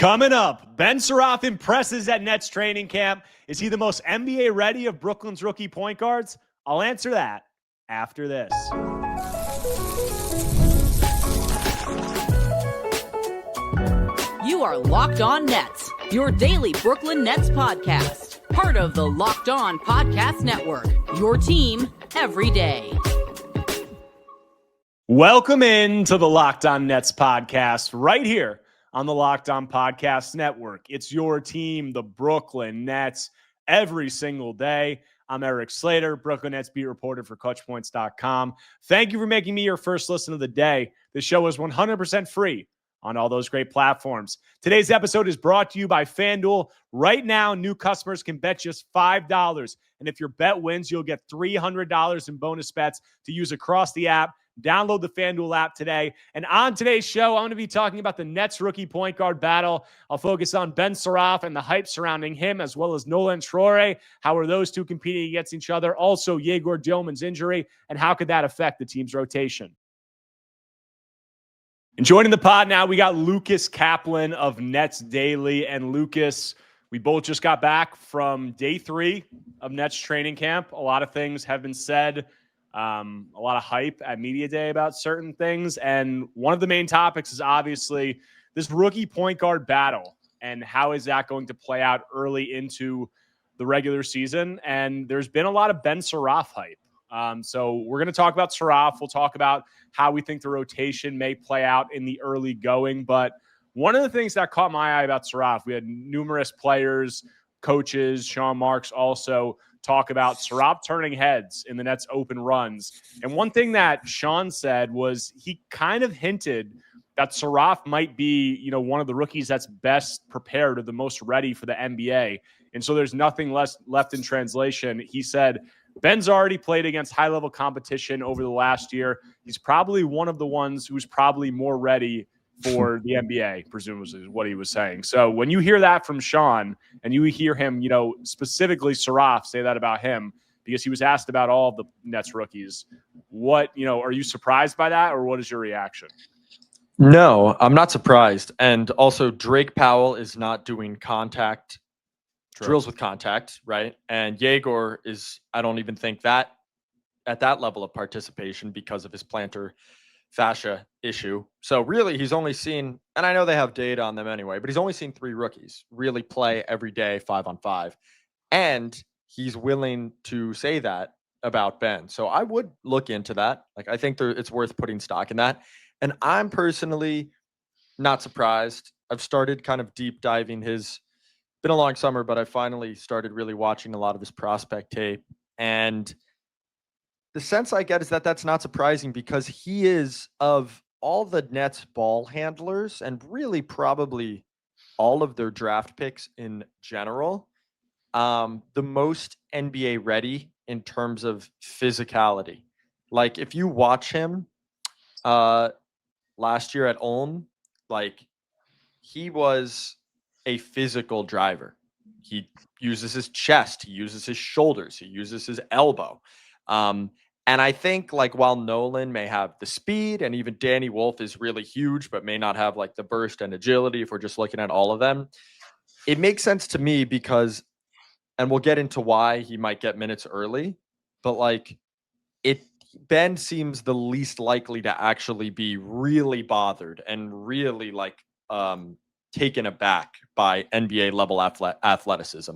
Coming up, Ben Saraf impresses at Nets training camp. Is he the most NBA ready of Brooklyn's rookie point guards? I'll answer that after this. You are Locked On Nets, your daily Brooklyn Nets podcast. Part of the Locked On Podcast Network, your team every day. Welcome in to the Locked On Nets podcast right here on the Locked On Podcast Network. It's your team, the Brooklyn Nets, every single day. I'm Erik, Slater, Brooklyn Nets beat reporter for ClutchPoints.com. Thank you for making me your first listen of the day. The show is 100% free on all those great platforms. Today's episode is brought to you by FanDuel. Right now, new customers can bet just $5. And if your bet wins, you'll get $300 in bonus bets to use across the app. Download the FanDuel app today. And on today's show, I'm going to be talking about the Nets rookie point guard battle. I'll focus on Ben Saraf and the hype surrounding him, as well as Nolan Troy. How are those two competing against each other? Also, Egor Demin's injury, and how could that affect the team's rotation? And joining the pod now, we got Lucas Kaplan of Nets Daily. And Lucas, we both just got back from day 3 of Nets training camp. A lot of things have been said. A lot of hype at Media Day about certain things. And one of the main topics is obviously this rookie point guard battle and how is that going to play out early into the regular season. And there's been a lot of Ben Saraf hype. So we're going to talk about Saraf. We'll talk about how we think the rotation may play out in the early going. But one of the things that caught my eye about Saraf, we had numerous players, coaches, Sean Marks also talk about Saraf turning heads in the Nets open runs. And one thing that Sean said was he kind of hinted that Saraf might be, one of the rookies that's best prepared or the most ready for the NBA. And so there's nothing less left in translation. He said, Ben's already played against high-level competition over the last year. He's probably one of the ones who's probably more ready for the NBA, presumably is what he was saying. So when you hear that from Sean and you hear him, specifically Saraf say that about him, because he was asked about all of the Nets rookies, what, are you surprised by that or what is your reaction? No, I'm not surprised. And also Drake Powell is not doing contact drills with contact, right? And Egor is, I don't even think that at that level of participation because of his plantar fascia issue. So really he's only seen, and I know they have data on them anyway, but he's only seen 3 rookies really play every day 5-on-5. And he's willing to say that about Ben. So I would look into that. Like, I think it's worth putting stock in that. And I'm personally not surprised. I've started kind of deep diving been a long summer, but I finally started really watching a lot of his prospect tape. And the sense I get is that that's not surprising because he is, of all the Nets ball handlers and really probably all of their draft picks in general, the most NBA ready in terms of physicality. Like, if you watch him last year at Ulm, like, he was a physical driver. He uses his chest, he uses his shoulders, he uses his elbow. And I think, like, while Nolan may have the speed and even Danny Wolf is really huge, but may not have like the burst and agility, if we're just looking at all of them, it makes sense to me because, and we'll get into why he might get minutes early, but like Ben seems the least likely to actually be really bothered and really taken aback by NBA level athleticism.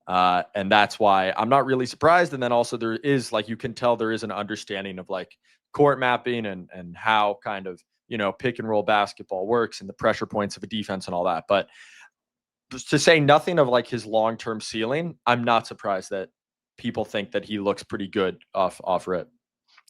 And that's why I'm not really surprised. And then also there is, like, you can tell there is an understanding of like court mapping and how kind of, pick and roll basketball works and the pressure points of a defense and all that. But to say nothing of like his long-term ceiling, I'm not surprised that people think that he looks pretty good off rip.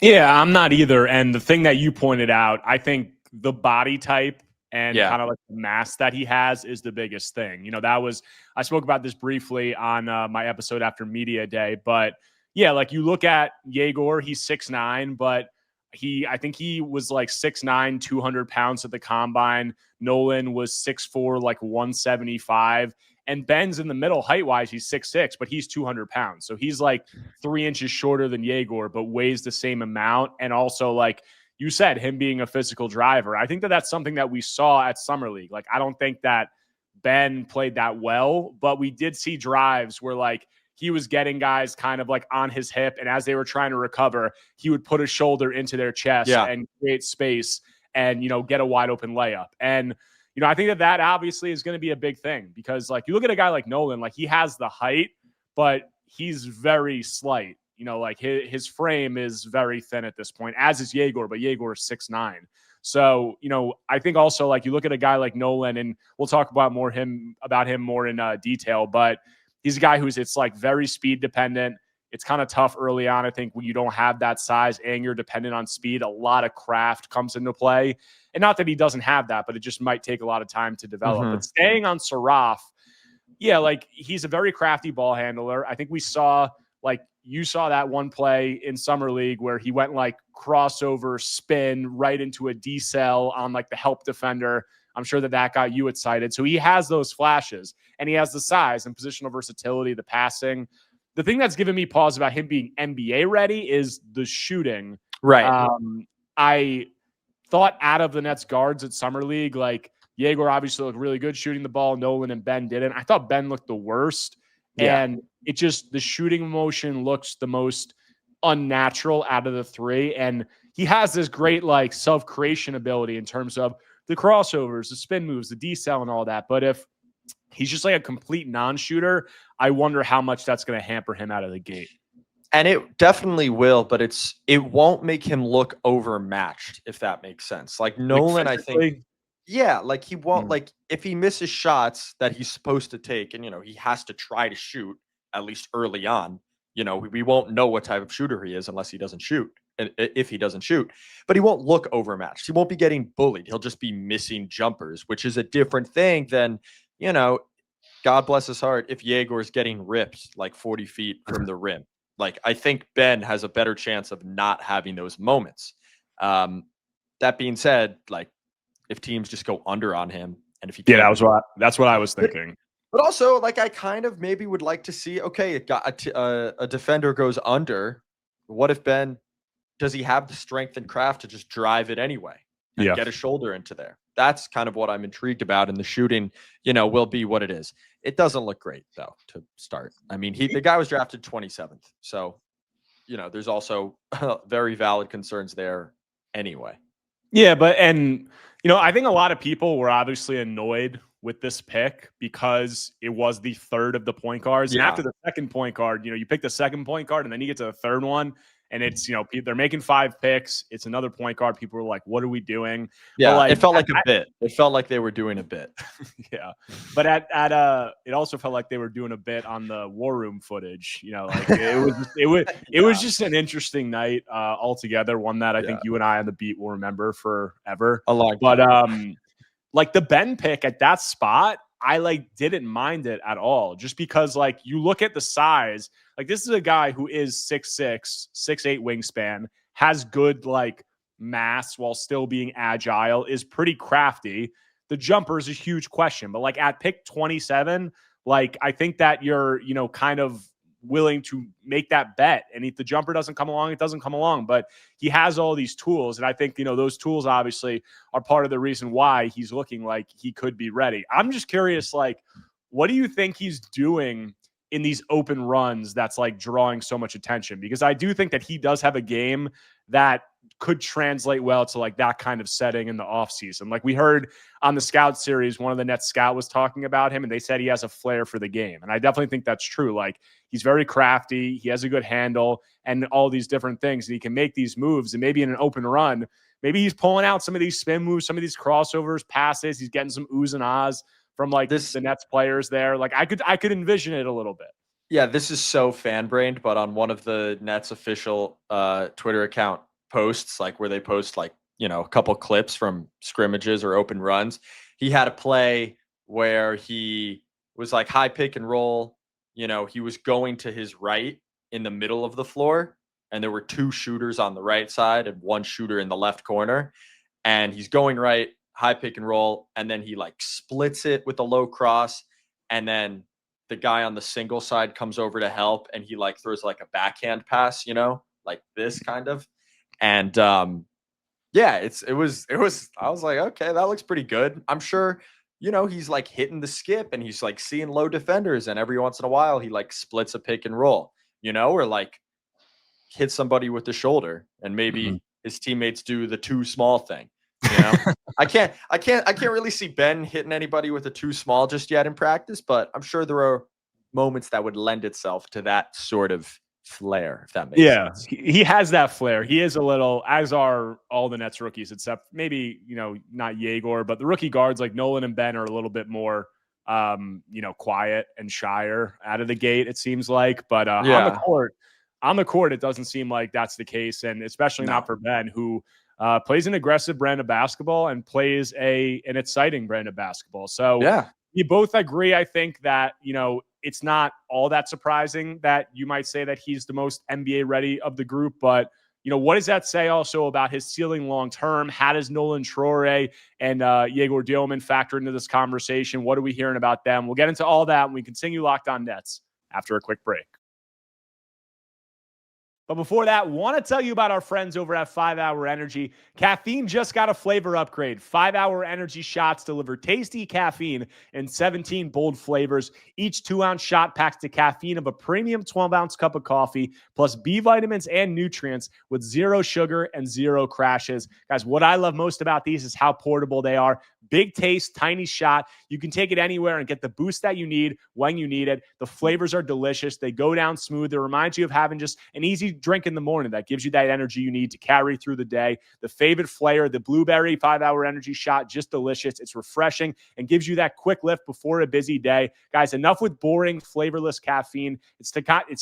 Yeah, I'm not either. And the thing that you pointed out, I think the body type and kind of like the mass that he has is the biggest thing. I spoke about this briefly on my episode after Media Day, but yeah, like you look at Egor, he's 6'9", but I think he was like 6'9", 200 pounds at the combine. Nolan was 6'4", like 175. And Ben's in the middle height-wise, he's 6'6", but he's 200 pounds. So he's like 3 inches shorter than Egor, but weighs the same amount. And also, like you said, him being a physical driver. I think that that's something that we saw at Summer League. Like, I don't think that Ben played that well, but we did see drives where like he was getting guys kind of like on his hip, and as they were trying to recover, he would put a shoulder into their chest and create space and, you know, get a wide open layup. And, you know, I think that obviously is going to be a big thing because like you look at a guy like Nolan, like he has the height, but he's very slight. You know, like his frame is very thin at this point, as is Egor, but Egor is 6'9". So, you know, I think also like you look at a guy like Nolan, and we'll talk about him more in detail, but he's a guy it's like very speed dependent. It's kind of tough early on. I think when you don't have that size and you're dependent on speed, a lot of craft comes into play. And not that he doesn't have that, but it just might take a lot of time to develop. But staying on Saraf, yeah, like he's a very crafty ball handler. I think we saw you saw that one play in Summer League where he went like crossover spin right into a decel on like the help defender. I'm sure that got you excited. So he has those flashes, and he has the size and positional versatility, the passing. The thing that's given me pause about him being NBA ready is the shooting. Right. I thought out of the Nets guards at Summer League, like Egor obviously looked really good shooting the ball. Nolan and Ben didn't. I thought Ben looked the worst. Yeah. And it just, the shooting motion looks the most unnatural out of the three. And he has this great like self-creation ability in terms of the crossovers, the spin moves, the decel and all that. But if he's just like a complete non-shooter, I wonder how much that's going to hamper him out of the gate. And it definitely will, but it won't make him look overmatched, if that makes sense. Like Nolan, I think, yeah, like he won't, like if he misses shots that he's supposed to take, and, you know, he has to try to shoot at least early on, you know, we won't know what type of shooter he is unless he doesn't shoot, if he doesn't shoot, but he won't look overmatched. He won't be getting bullied. He'll just be missing jumpers, which is a different thing than, you know, God bless his heart, if Egor's getting ripped like 40 feet from the rim. Like, I think Ben has a better chance of not having those moments. That being said, like, if teams just go under on him, and if he can't, that's what I was thinking. But also, like, I kind of maybe would like to see, okay, a defender goes under. What if Ben, does he have the strength and craft to just drive it anyway and get a shoulder into there? That's kind of what I'm intrigued about. And the shooting, you know, will be what it is. It doesn't look great, though, to start. I mean, the guy was drafted 27th. So, you know, there's also very valid concerns there anyway. Yeah, you know, I think a lot of people were obviously annoyed with this pick because it was the third of the point guards. Yeah. And after the second point guard, you know, you pick the second point guard and then you get to the third one. And it's, you know, they're making 5 picks. It's another point guard. People were like, what are we doing? Yeah, like, it felt like a bit. It felt like they were doing a bit. Yeah. But it also felt like they were doing a bit on the War Room footage. You know, like it was just an interesting night altogether. One that I think you and I on the beat will remember forever. A long time. But like the Ben pick at that spot, I like didn't mind it at all, just because like you look at the size, like this is a guy who is 6'6", 6'8" wingspan, has good like mass while still being agile, is pretty crafty. The jumper is a huge question, but like at pick 27, like I think that you're, you know, kind of willing to make that bet. And if the jumper doesn't come along, it doesn't come along. But he has all these tools. And I think, you know, those tools obviously are part of the reason why he's looking like he could be ready. I'm just curious, like, what do you think he's doing in these open runs that's like drawing so much attention? Because I do think that he does have a game that could translate well to like that kind of setting in the offseason. Like we heard on the scout series, one of the Nets scout was talking about him and they said he has a flair for the game. And I definitely think that's true. Like he's very crafty. He has a good handle and all these different things. And he can make these moves, and maybe in an open run, maybe he's pulling out some of these spin moves, some of these crossovers, passes. He's getting some oohs and ahs from like the Nets players there. Like I could envision it a little bit. Yeah, this is so fan-brained, but on one of the Nets official Twitter account posts, like where they post like, you know, a couple clips from scrimmages or open runs, he had a play where he was like high pick and roll. You know, he was going to his right in the middle of the floor, and there were 2 shooters on the right side and 1 shooter in the left corner. And he's going right, high pick and roll, and then he like splits it with a low cross, and then the guy on the single side comes over to help, and he like throws like a backhand pass, you know, like this kind of. And yeah, it was I was like, okay, that looks pretty good. I'm sure he's like hitting the skip and he's like seeing low defenders. And every once in a while, he like splits a pick and roll, or like hits somebody with the shoulder. And maybe his teammates do the too small thing. I can't really see Ben hitting anybody with a too small just yet in practice, but I'm sure there are moments that would lend itself to that sort of flair, if that makes sense. He has that flair. He is a little, as are all the Nets rookies, except maybe, not Egor, but the rookie guards like Nolan and Ben are a little bit more, quiet and shyer out of the gate, it seems like. But on the court, it doesn't seem like that's the case. And especially not for Ben, who plays an aggressive brand of basketball and plays an exciting brand of basketball. So we both agree, I think, that, it's not all that surprising that you might say that he's the most NBA ready of the group. But, what does that say also about his ceiling long term? How does Nolan Troy and Egor Demin factor into this conversation? What are we hearing about them? We'll get into all that when we continue Locked On Nets after a quick break. But before that, want to tell you about our friends over at 5 Hour Energy. Caffeine just got a flavor upgrade. 5 Hour Energy shots deliver tasty caffeine in 17 bold flavors. Each 2-ounce shot packs the caffeine of a premium 12-ounce cup of coffee, plus B vitamins and nutrients with 0 sugar and 0 crashes. Guys, what I love most about these is how portable they are. Big taste, tiny shot. You can take it anywhere and get the boost that you need when you need it. The flavors are delicious. They go down smooth. It reminds you of having just an easy drink in the morning that gives you that energy you need to carry through the day. The favorite flavor, the blueberry 5 Hour Energy shot, just delicious. It's refreshing and gives you that quick lift before a busy day. Guys, enough with boring, flavorless caffeine. It's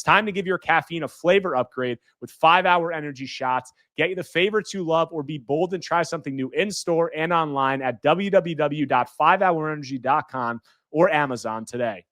time to give your caffeine a flavor upgrade with 5 Hour Energy shots. Get you the favorites you love or be bold and try something new in-store and online at www.5hourenergy.com or Amazon today.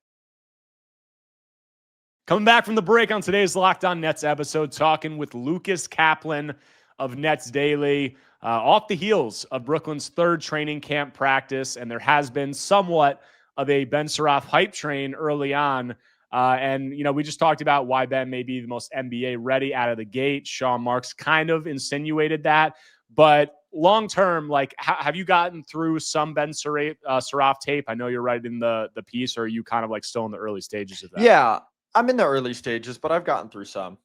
Coming back from the break on today's Locked On Nets episode, talking with Lucas Kaplan of Nets Daily, off the heels of Brooklyn's third training camp practice, and there has been somewhat of a Ben Saraf hype train early on. And we just talked about why Ben may be the most NBA ready out of the gate. Sean Marks kind of insinuated that. But long term, like, have you gotten through some Ben Saraf tape? I know you're writing the piece, or are you kind of like still in the early stages of that? Yeah, I'm in the early stages, but I've gotten through some.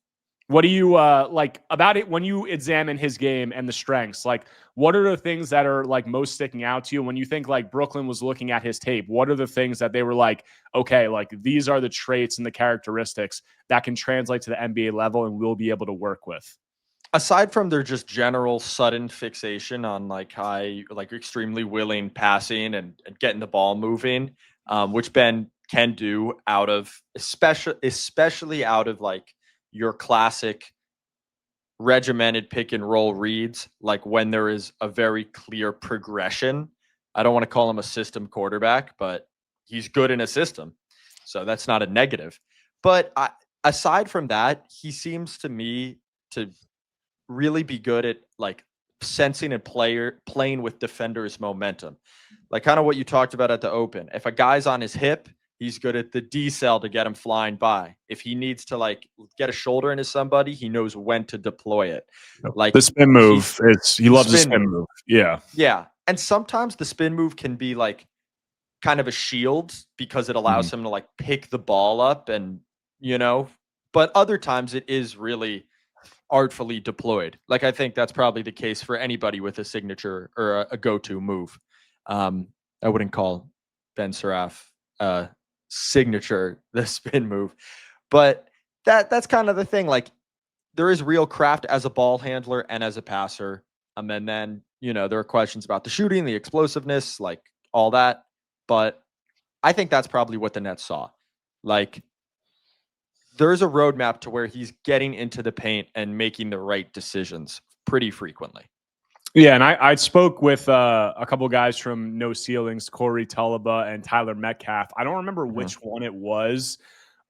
What do you like about it when you examine his game and the strengths? Like, what are the things that are like most sticking out to you when you think like Brooklyn was looking at his tape? What are the things that they were like, okay, like these are the traits and the characteristics that can translate to the NBA level and we'll be able to work with? Aside from their just general sudden fixation on like extremely willing passing and getting the ball moving, which Ben can do out of especially out of like your classic regimented pick and roll reads, like when there is a very clear progression. I don't want to call him a system quarterback, but he's good in a system. So that's not a negative. But aside from that, he seems to me to really be good at like sensing and playing with defenders' momentum. Like kind of what you talked about at the Open. If a guy's on his hip, he's good at the decel to get him flying by. If he needs to like get a shoulder into somebody, he knows when to deploy it. Like the spin move, he loves the spin move. Yeah. Yeah. And sometimes the spin move can be like kind of a shield because it allows him to like pick the ball up and, but other times it is really artfully deployed. Like I think that's probably the case for anybody with a signature or a go-to move. I wouldn't call Ben Saraf signature the spin move, but that's kind of the thing. Like there is real craft as a ball handler and as a passer, and then there are questions about the shooting, the explosiveness, like all that. But I think that's probably what the Nets saw. Like there's a roadmap to where he's getting into the paint and making the right decisions pretty frequently. Yeah, and I spoke with a couple of guys from No Ceilings, Corey Tulaba and Tyler Metcalf. I don't remember which one it was,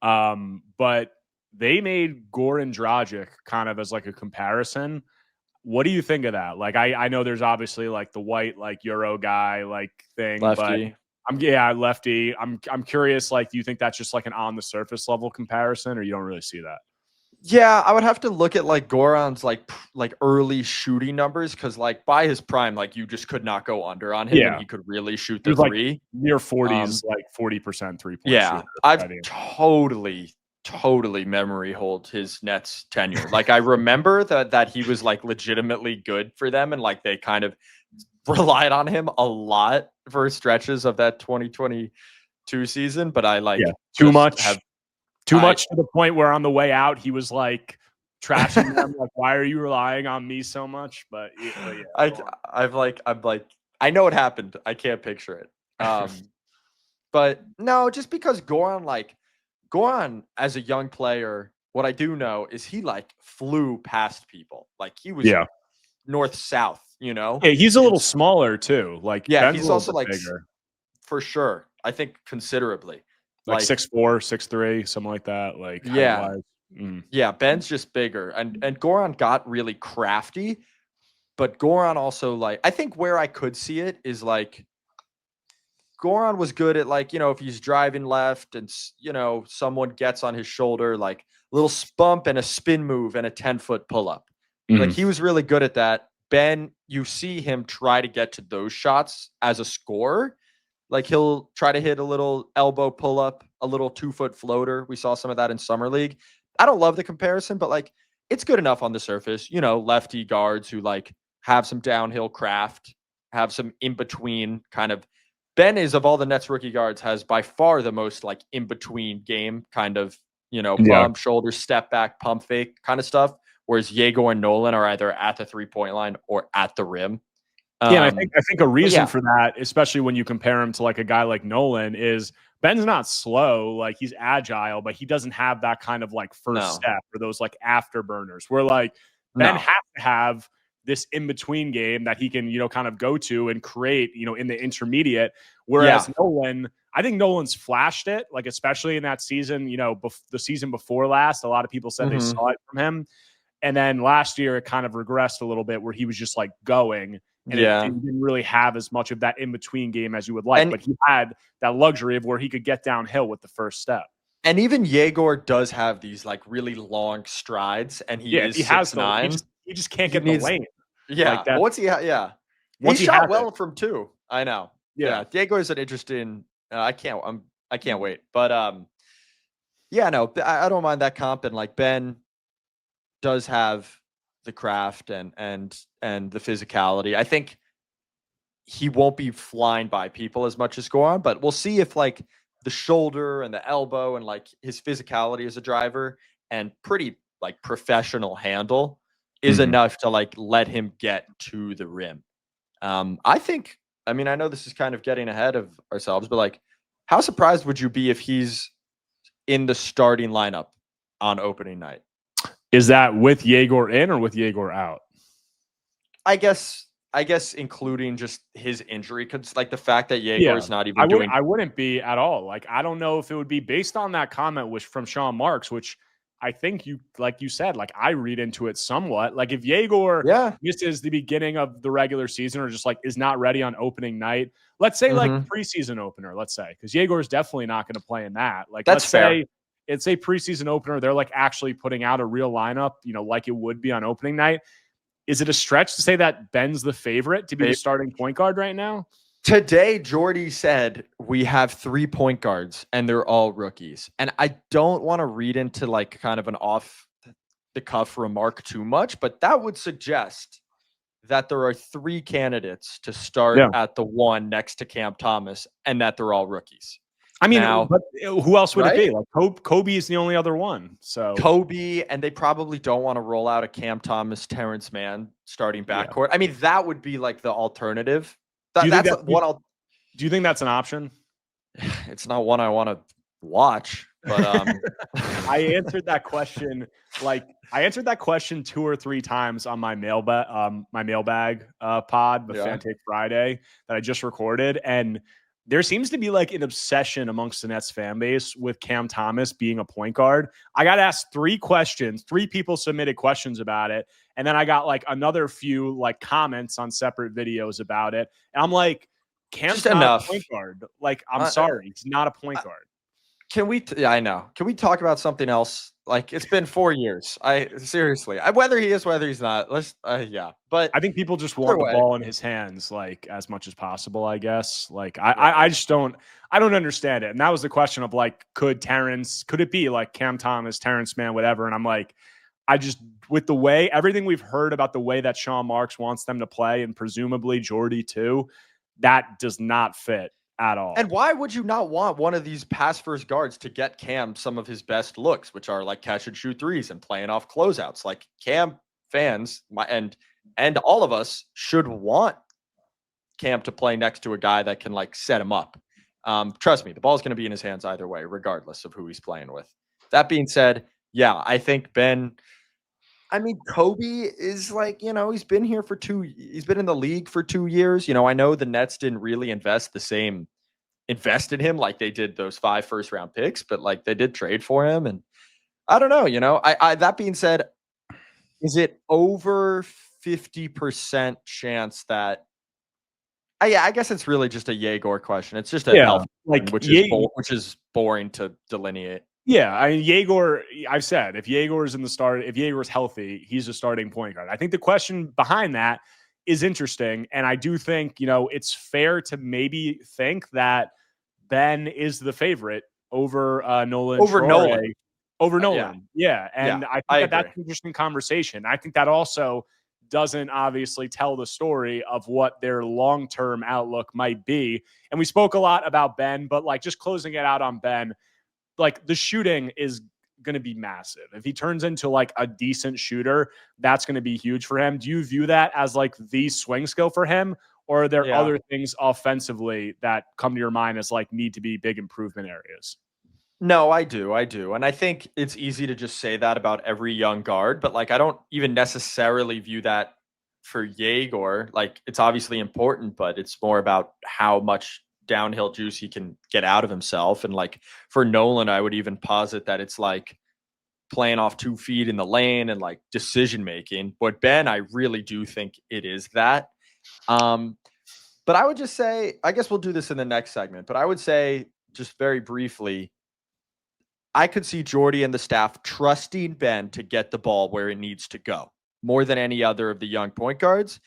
but they made Goran Dragic kind of as like a comparison. What do you think of that? Like, I know there's obviously like the white like Euro guy like thing, lefty. But lefty. I'm curious. Like, do you think that's just like an on the surface level comparison, or you don't really see that? Yeah, I would have to look at like Goran's like early shooting numbers because like by his prime, like you just could not go under on him, and Yeah. he could really shoot He the was like three. near 40s, like 40% 3-point Yeah, shooter. I've I mean, totally memory hold his Nets tenure. Like I remember that he was like legitimately good for them, and like they kind of relied on him a lot for stretches of that 2022 season. But I like too just much. have Too much to the point where on the way out, he was like trashing them. Like, why are you relying on me so much? But yeah, I'm like, I know what happened. I can't picture it. But no, just because Goran as a young player, what I do know is he like flew past people. Like he was north south, you know? Yeah, he's a little smaller too. Like Yeah, Ben's he's a little also bit like bigger. for sure. I think considerably. Like 6'4", 6'3", something like that. Like height wise. Yeah, Ben's just bigger. And Goran got really crafty, but Goran also like I think where I could see it is like Goran was good at like, you know, if he's driving left and, you know, someone gets on his shoulder, like a little bump and a spin move and a 10-foot pull up. Like he was really good at that. Ben, you see him try to get to those shots as a scorer. Like he'll try to hit a little elbow pull up, a little 2-foot floater. We saw some of that in summer league. I don't love the comparison, but like it's good enough on the surface. You know, lefty guards who like have some downhill craft, have some in between kind of. Ben is of all the Nets rookie guards has by far the most like in between game kind of, you know, bump, shoulder, step back, pump fake kind of stuff. Whereas Egor and Nolan are either at the 3-point line or at the rim. Yeah, and I think a reason for that, especially when you compare him to like a guy like Nolan, is Ben's not slow, like he's agile, but he doesn't have that kind of like first step or those like afterburners where like Ben has to have this in-between game that he can, you know, kind of go to and create, you know, in the intermediate. Whereas Nolan, I think Nolan's flashed it, like especially in that season, you know, the season before last, a lot of people said they saw it from him. And then last year, it kind of regressed a little bit where he was just like going. And it didn't really have as much of that in-between game as you would like. But he had that luxury of where he could get downhill with the first step. And even Egor does have these like really long strides. And he is 6'9". He just can't get the lane. Yeah. Like that. Once he shot well from two. I know. Yeah. Egor is an interesting I can't wait. But I don't mind that comp. And like Ben does have the craft and the physicality. I think he won't be flying by people as much as Goran, but we'll see if like the shoulder and the elbow and like his physicality as a driver and pretty like professional handle is enough to like let him get to the rim. I mean, I know this is kind of getting ahead of ourselves, but like how surprised would you be if he's in the starting lineup on opening night? Is that with Egor in or with Egor out? I guess including just his injury, because like the fact that Egor is not even doing. I wouldn't be at all. Like I don't know if it would be based on that comment, which from Sean Marks, which I think you said, like I read into it somewhat. Like if Egor misses the beginning of the regular season or just like is not ready on opening night, let's say like preseason opener, let's say, because Egor is definitely not going to play in that. Like that's fair. Say it's a preseason opener. They're like actually putting out a real lineup, you know, like it would be on opening night. Is it a stretch to say that Ben's the favorite to be the starting point guard right now? Today, Jordy said we have 3 point guards and they're all rookies. And I don't want to read into like kind of an off the cuff remark too much, but that would suggest that there are 3 candidates to start at the 1 next to Cam Thomas and that they're all rookies. I mean, but who else would it be? Like Kobe is the only other one. So Kobe, and they probably don't want to roll out a Cam Thomas, Terrence Mann starting backcourt. I mean, that would be like the alternative. Do you think that's an option? It's not one I want to watch, but I answered that question 2 or 3 times on my mailbag pod, the Fan Take Friday that I just recorded, and there seems to be like an obsession amongst the Nets fan base with Cam Thomas being a point guard. I got asked 3 questions. 3 people submitted questions about it. And then I got like another few like comments on separate videos about it. And I'm like, Cam's not a point guard. Like, I'm sorry. He's not a point guard. I know. Can we talk about something else Like, it's been 4 years. Seriously, whether he is, whether he's not, yeah. But I think people just either want the way, ball in his hands, like, as much as possible, I guess. Like, yeah. I just don't understand it. And that was the question of, like, could it be like Cam Thomas, Terrence Mann, whatever? And I'm like, with the way, everything we've heard about the way that Sean Marks wants them to play, and presumably Jordy too, that does not fit at all. And why would you not want one of these pass first guards to get Cam some of his best looks, which are like catch and shoot threes and playing off closeouts? Like, Cam fans and all of us should want Cam to play next to a guy that can like set him up. Trust me, the ball's going to be in his hands either way, regardless of who he's playing with. That being said, yeah, I think Kobe is like, he's been in the league for 2 years. I know the Nets didn't really invest in him like they did those 5 first-round picks, but like they did trade for him. And I don't know, that being said, is it over 50% chance that I guess it's really just a Egor question. It's just a health, like, which is boring to delineate. Yeah, I mean, Egor, I've said, if Egor's healthy, he's a starting point guard. I think the question behind that is interesting. And I do think, it's fair to maybe think that Ben is the favorite over Nolan. Over Nolan. Yeah. And I think that's an interesting conversation. I think that also doesn't obviously tell the story of what their long-term outlook might be. And we spoke a lot about Ben, but like, just closing it out on Ben, like, the shooting is going to be massive. If he turns into like a decent shooter, that's going to be huge for him. Do you view that as like the swing skill for him? Or are there other things offensively that come to your mind as like need to be big improvement areas? No, I do. And I think it's easy to just say that about every young guard, but like, I don't even necessarily view that for Egor. Like, it's obviously important, but it's more about how much downhill juice he can get out of himself. And like, for Nolan, I would even posit that it's like playing off 2 feet in the lane and like decision making. But Ben, I really do think it is that. But I would just say, I guess we'll do this in the next segment, but I would say, just very briefly, I could see Jordy and the staff trusting Ben to get the ball where it needs to go more than any other of the young point guards,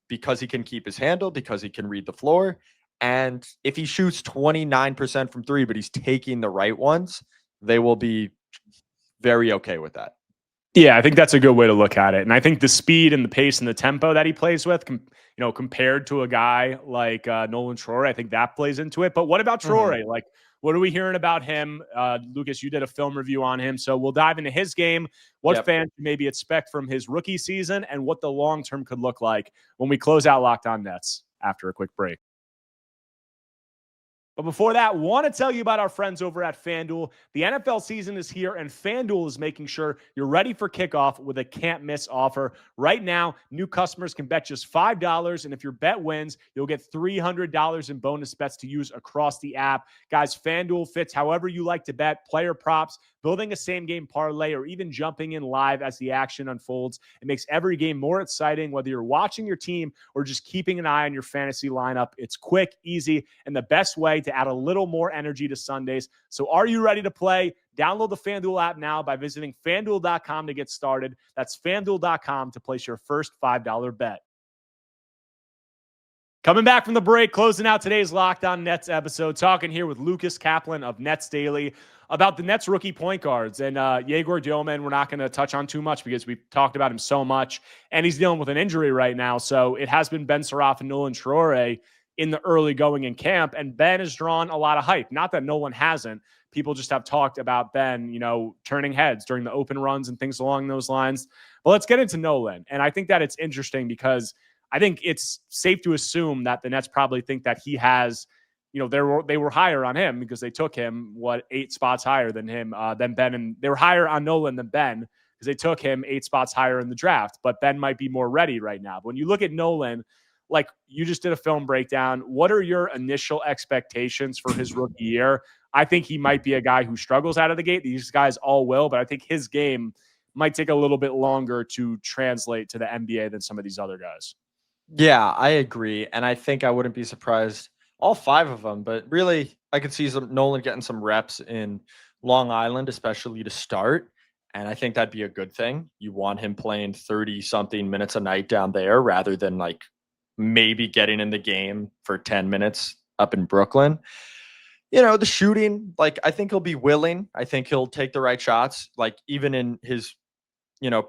because he can keep his handle, because he can read the floor. And if he shoots 29% from 3, but he's taking the right ones, they will be very okay with that. Yeah, I think that's a good way to look at it. And I think the speed and the pace and the tempo that he plays with, compared to a guy like Nolan Troy, I think that plays into it. But what about Traore? Mm-hmm. Like, what are we hearing about him? Lucas, you did a film review on him. So we'll dive into his game, what fans maybe expect from his rookie season, and what the long-term could look like when we close out Locked On Nets after a quick break. But before that, want to tell you about our friends over at FanDuel. The NFL season is here, and FanDuel is making sure you're ready for kickoff with a can't-miss offer. Right now, new customers can bet just $5, and if your bet wins, you'll get $300 in bonus bets to use across the app. Guys, FanDuel fits however you like to bet, player props, building a same-game parlay, or even jumping in live as the action unfolds. It makes every game more exciting, whether you're watching your team or just keeping an eye on your fantasy lineup. It's quick, easy, and the best way to add a little more energy to Sundays. So are you ready to play? Download the FanDuel app now by visiting FanDuel.com to get started. That's FanDuel.com to place your first $5 bet. Coming back from the break, closing out today's Locked On Nets episode, talking here with Lucas Kaplan of Nets Daily about the Nets rookie point guards. And Egor Demin, we're not going to touch on too much because we've talked about him so much, and he's dealing with an injury right now. So it has been Ben Saraf and Nolan Troy in the early going in camp, and Ben has drawn a lot of hype. Not that Nolan hasn't. People just have talked about Ben, turning heads during the open runs and things along those lines. But let's get into Nolan. And I think that it's interesting because I think it's safe to assume that the Nets probably think that he has, they were higher on him because they took him, 8 spots higher than him, than Ben. And they were higher on Nolan than Ben because they took him 8 spots higher in the draft. But Ben might be more ready right now. But when you look at Nolan, like, you just did a film breakdown, what are your initial expectations for his rookie year? I think he might be a guy who struggles out of the gate. These guys all will, but I think his game might take a little bit longer to translate to the NBA than some of these other guys. Yeah, I agree. And I think I wouldn't be surprised, all 5 of them, but really I could see Nolan getting some reps in Long Island, especially to start. And I think that'd be a good thing. You want him playing 30-something minutes a night down there rather than like maybe getting in the game for 10 minutes up in Brooklyn. The shooting, like, I think he'll be willing. I think he'll take the right shots. Like, even in his,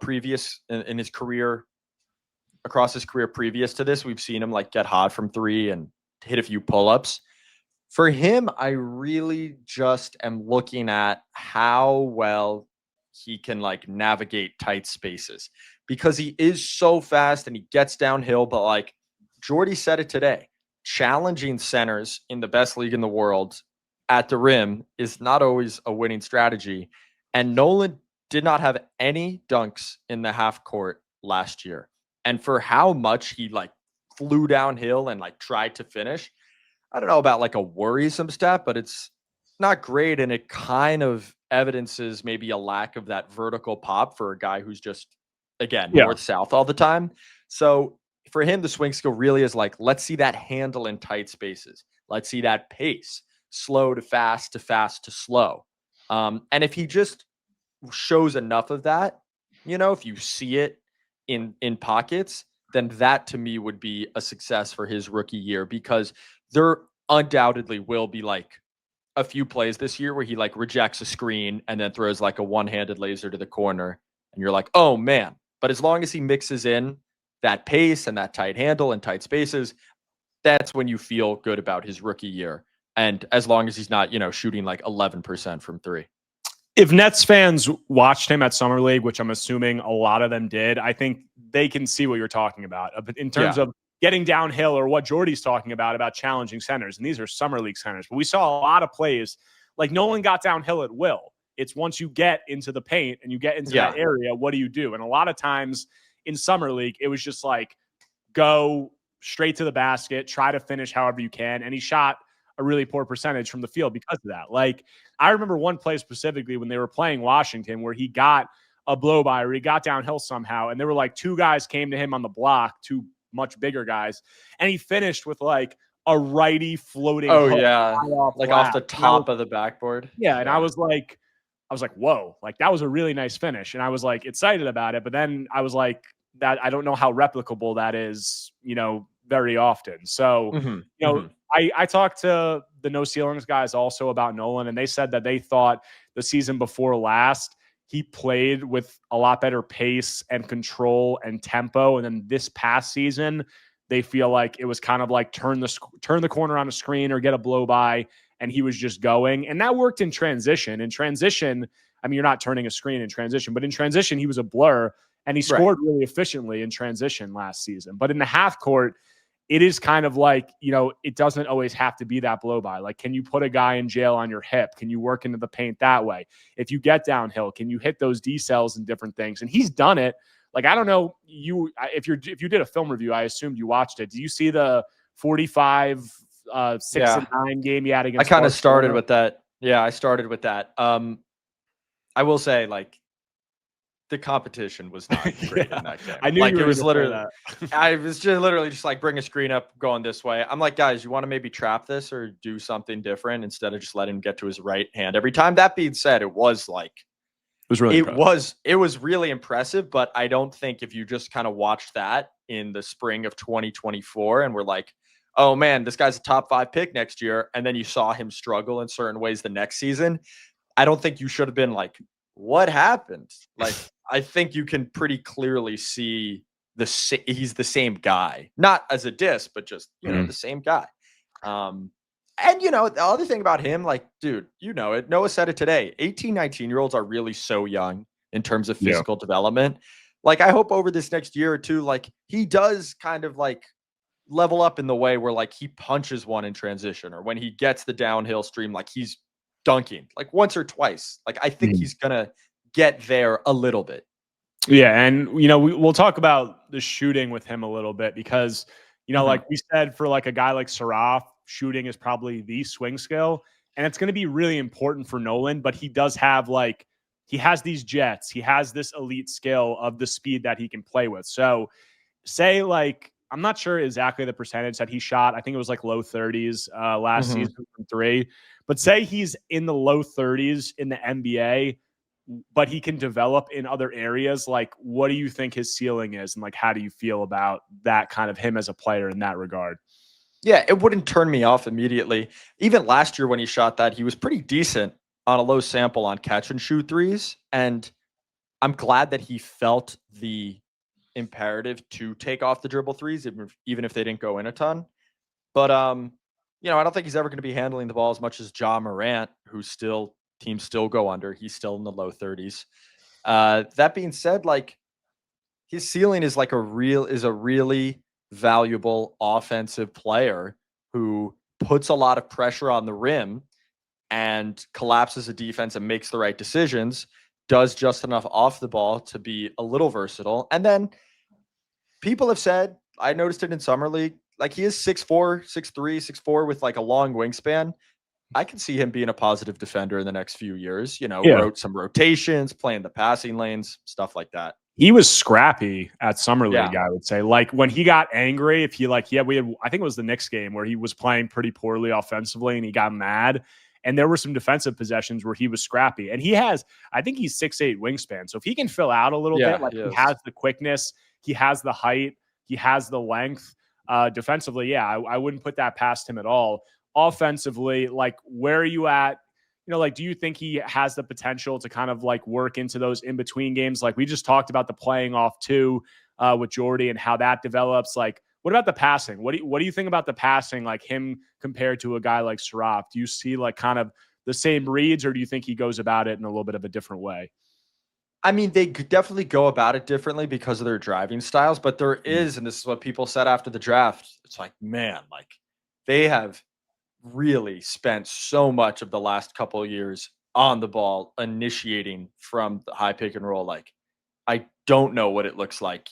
previous in his career, across his career previous to this, we've seen him like get hot from three and hit a few pull-ups. For him, I really just am looking at how well he can like navigate tight spaces, because he is so fast and he gets downhill. But like Jordy said it today, challenging centers in the best league in the world at the rim is not always a winning strategy. And Nolan did not have any dunks in the half court last year. And for how much he like flew downhill and like tried to finish, I don't know about like a worrisome stat, but it's not great. And it kind of evidences maybe a lack of that vertical pop for a guy who's just, again, north-south all the time. So for him, the swing skill really is like, let's see that handle in tight spaces. Let's see that pace, slow to fast to fast to slow. And if he just shows enough of that, if you see it in pockets, then that to me would be a success for his rookie year, because there undoubtedly will be like a few plays this year where he like rejects a screen and then throws like a one-handed laser to the corner. And you're like, oh man. But as long as he mixes in that pace and that tight handle and tight spaces, that's when you feel good about his rookie year. And as long as he's not, shooting like 11% from three. If Nets fans watched him at Summer League, which I'm assuming a lot of them did, I think they can see what you're talking about in terms of getting downhill, or what Jordy's talking about challenging centers. And these are Summer League centers. But we saw a lot of plays like Nolan got downhill at will. It's once you get into the paint and you get into that area, what do you do? And a lot of times in Summer League, it was just like, go straight to the basket, try to finish however you can. And he shot a really poor percentage from the field because of that. Like, I remember one play specifically when they were playing Washington where he got a blow by, or he got downhill somehow. And there were like two guys came to him on the block, two much bigger guys. And he finished with like a righty floating. Oh yeah. Like off the top of the backboard. Yeah. And I was like, whoa, like that was a really nice finish. And I was like excited about it. But then I was like, that I don't know how replicable that is, very often. So, I talked to the No Ceilings guys also about Nolan, and they said that they thought the season before last, he played with a lot better pace and control and tempo. And then this past season, they feel like it was kind of like turn the corner on a screen or get a blow by, and he was just going. And that worked in transition. In transition, I mean, you're not turning a screen in transition, but in transition, he was a blur, and he scored really efficiently in transition last season. But in the half court, it is kind of like, it doesn't always have to be that blow by. Like, can you put a guy in jail on your hip? Can you work into the paint that way? If you get downhill, can you hit those decels and different things? And he's done it. Like, I don't know, if you did a film review, I assumed you watched it. Do you see the 45 6-9 game he had against? I kind of started with that. Yeah, I started with that. I will say, like, the competition was not great in that game. I knew like you were it was literally that. I was just literally just like, bring a screen up, going this way. I'm like, guys, you want to maybe trap this or do something different instead of just letting him get to his right hand every time. That being said, it was really impressive, but I don't think if you just kind of watched that in the spring of 2024 and we're like, oh man, this guy's a top 5 pick next year, and then you saw him struggle in certain ways the next season, I don't think you should have been like, what happened? Like, I think you can pretty clearly see he's the same guy, not as a diss, but just, the same guy. And, the other thing about him, like, dude, it, Noah said it today, 18, 19-year-olds are really so young in terms of physical development. Like, I hope over this next year or two, like, he does kind of like level up in the way where like he punches one in transition, or when he gets the downhill stream, like he's dunking like once or twice. Like, I think he's gonna get there a little bit. Yeah, and we'll talk about the shooting with him a little bit, because like we said, for like a guy like Saraf, shooting is probably the swing skill, and it's going to be really important for Nolan. But he does have he has these jets, he has this elite skill of the speed that he can play with. So say like, I'm not sure exactly the percentage that he shot. I think it was like low 30s last season from three. But say he's in the low 30s in the NBA, but he can develop in other areas. Like, what do you think his ceiling is? And like, how do you feel about that kind of him as a player in that regard? Yeah, it wouldn't turn me off immediately. Even last year when he shot that, he was pretty decent on a low sample on catch and shoot threes. And I'm glad that he felt the imperative to take off the dribble threes, even if they didn't go in a ton. But, you know, I don't think he's ever going to be handling the ball as much as Ja Morant, who teams still go under. He's still in the low 30s. That being said, like, his ceiling is a really valuable offensive player who puts a lot of pressure on the rim and collapses a defense and makes the right decisions, does just enough off the ball to be a little versatile. And then people have said, I noticed it in Summer League, like he is 6'4", 6'3", 6'4" with like a long wingspan. I can see him being a positive defender in the next few years, you know, wrote some rotations, playing the passing lanes, stuff like that. He was scrappy at Summer League, I would say. like when he got angry, if he like, we had, I think it was the Knicks game where he was playing pretty poorly offensively and he got mad. And there were some defensive possessions where he was scrappy. And I think he's 6'8" wingspan. So if he can fill out a little bit, like he has the quickness, he has the height, he has the length. Defensively, I wouldn't put that past him at all. Offensively, like where are you at? You know, like, do you think he has the potential to kind of like work into those in-between games? Like we just talked about the playing off too with Jordy and how that develops. Like, what about the passing? What do you think about the passing, like him compared to a guy like Saraf? Do you see like kind of the same reads, or do you think he goes about it in a little bit of a different way? I mean, they could definitely go about it differently because of their driving styles, but there is, and this is what people said after the draft, it's like, man, like they have really spent so much of the last couple of years on the ball, initiating from the high pick and roll. Like, I don't know what it looks like.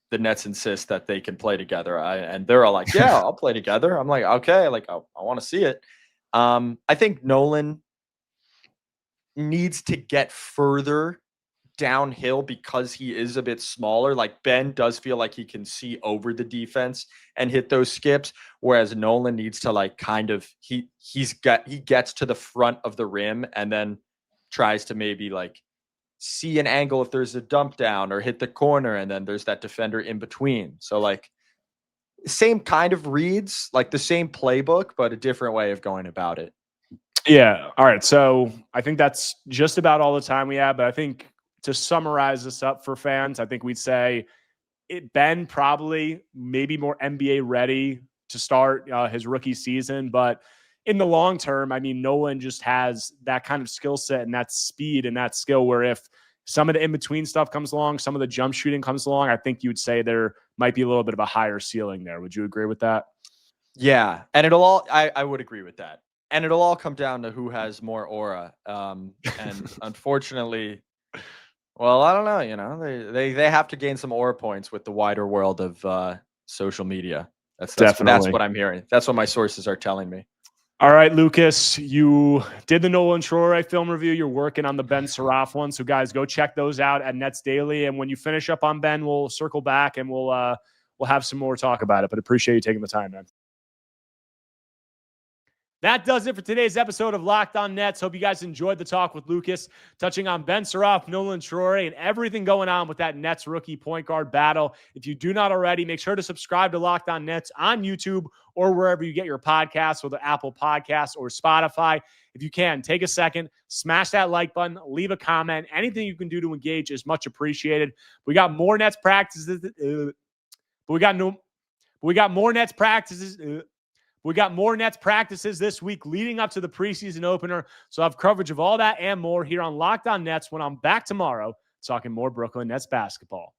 The Nets insist that they can play together. And they're all like, yeah, I'll play together. I'm like, okay, like I want to see it. I think Nolan needs to get further downhill because he is a bit smaller. Like Ben does feel like he can see over the defense and hit those skips, whereas Nolan needs to like kind of he gets to the front of the rim and then tries to maybe like see an angle if there's a dump down or hit the corner, and then there's that defender in between. So like same kind of reads, like the same playbook, but a different way of going about it. Yeah. All right. So I think that's just about all the time we have, but I think to summarize this up for fans, I think we'd say Ben probably maybe more NBA ready to start his rookie season. But in the long term, I mean, Nolan just has that kind of skill set and that speed and that skill where if some of the in-between stuff comes along, some of the jump shooting comes along, I think you would say there might be a little bit of a higher ceiling there. Would you agree with that? Yeah. And I would agree with that. And it'll all come down to who has more aura. And unfortunately, well, I don't know. You know, they have to gain some aura points with the wider world of social media. That's what I'm hearing. That's what my sources are telling me. All right, Lucas, you did the Nolan Troy film review. You're working on the Ben Saraf one. So, guys, go check those out at Nets Daily. And when you finish up on Ben, we'll circle back and we'll have some more talk about it. But appreciate you taking the time, man. That does it for today's episode of Locked On Nets. Hope you guys enjoyed the talk with Lucas, touching on Ben Saraf, Nolan Troy, and everything going on with that Nets rookie point guard battle. If you do not already, make sure to subscribe to Locked On Nets on YouTube or wherever you get your podcasts, whether Apple Podcasts or Spotify. If you can, take a second, smash that like button, leave a comment. Anything you can do to engage is much appreciated. We got more Nets practices. We got more Nets practices. We got more Nets practices this week leading up to the preseason opener. So I have coverage of all that and more here on Locked On Nets when I'm back tomorrow talking more Brooklyn Nets basketball.